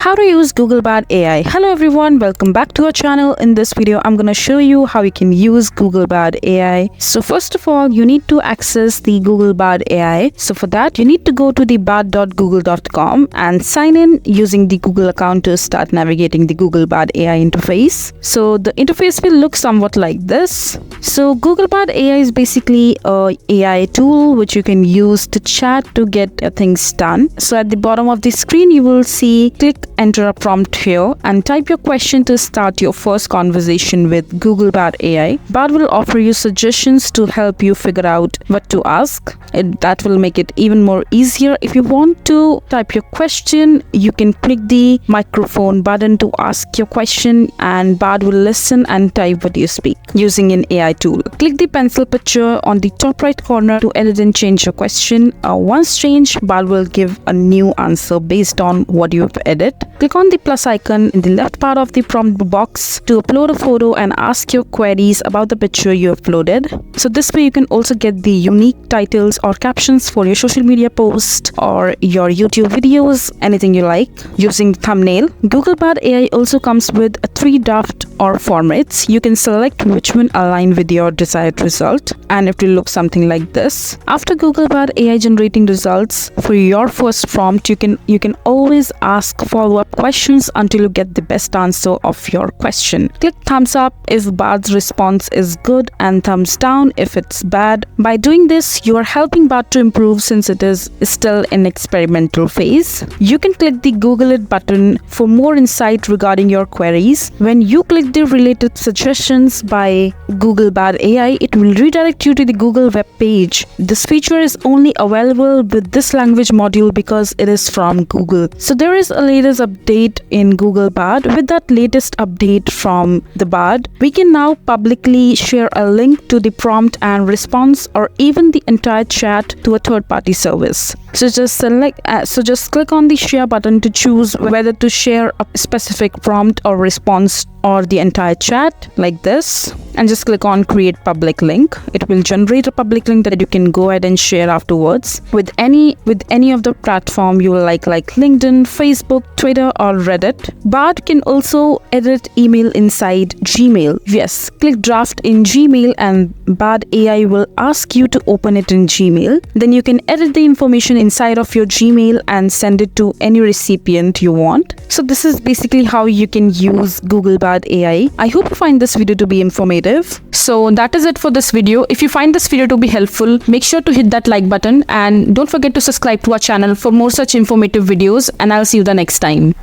How to use Googlebot AI. Hello everyone, welcome back to our channel. In this video, I'm going to show you how you can use Googlebot AI. So first of all, you need to access the Googlebot AI. So for that, you need to go to the bot.google.com and sign in using the Google account to start navigating the Googlebot AI interface. So the interface will look somewhat like this. So Googlebot AI is basically a AI tool which you can use to chat to get things done. So at the bottom of the screen, you will see click enter a prompt here and type your question to start your first conversation with Googlebot AI. Bot will offer you suggestions to help you figure out what to ask. That will make it even more easier. If you want to type your question, you can click the microphone button to ask your question and Bot will listen and type what you speak using an AI tool. Click the pencil picture on the top right corner to edit and change your question. Once changed, Bot will give a new answer based on what you have edited. Click on the plus icon in the left part of the prompt box to upload a photo and ask your queries about the picture you uploaded. So this way you can also get the unique titles or captions for your social media posts or your YouTube videos, anything you like, using thumbnail. Googlebot AI also comes with 3 draft or formats. You can select which one align with your desired result and it will look something like this. After Googlebot AI generating results for your first prompt, you can always ask follow-up questions until you get the best answer of your question. Click thumbs up if Bot's response is good and thumbs down if it's bad. By doing this, you are helping Bot to improve since it is still in experimental phase. You can click the Google It button for more insight regarding your queries. When you click the related suggestions by Googlebot AI, it will redirect you to the Google web page. This feature is only available with this language module because it is from Google. So there is a latest update in Googlebot. With that latest update from the Bot, we can now publicly share a link to the prompt and response or even the entire chat to a third-party service. So just click on the share button to choose whether to share a specific prompt or response or the entire chat like this, and just click on create public link. It will generate a public link that you can go ahead and share afterwards with any of the platform you like LinkedIn, Facebook, Twitter or Reddit. Bot can also edit email inside Gmail. Yes, click draft in Gmail and Bot AI will ask you to open it in Gmail. Then you can edit the information inside of your Gmail and send it to any recipient you want. So this is basically how you can use Googlebot AI. I hope you find this video to be informative. So that is it for this video. If you find this video to be helpful, make sure to hit that like button and don't forget to subscribe to our channel for more such informative videos, and I'll see you the next time.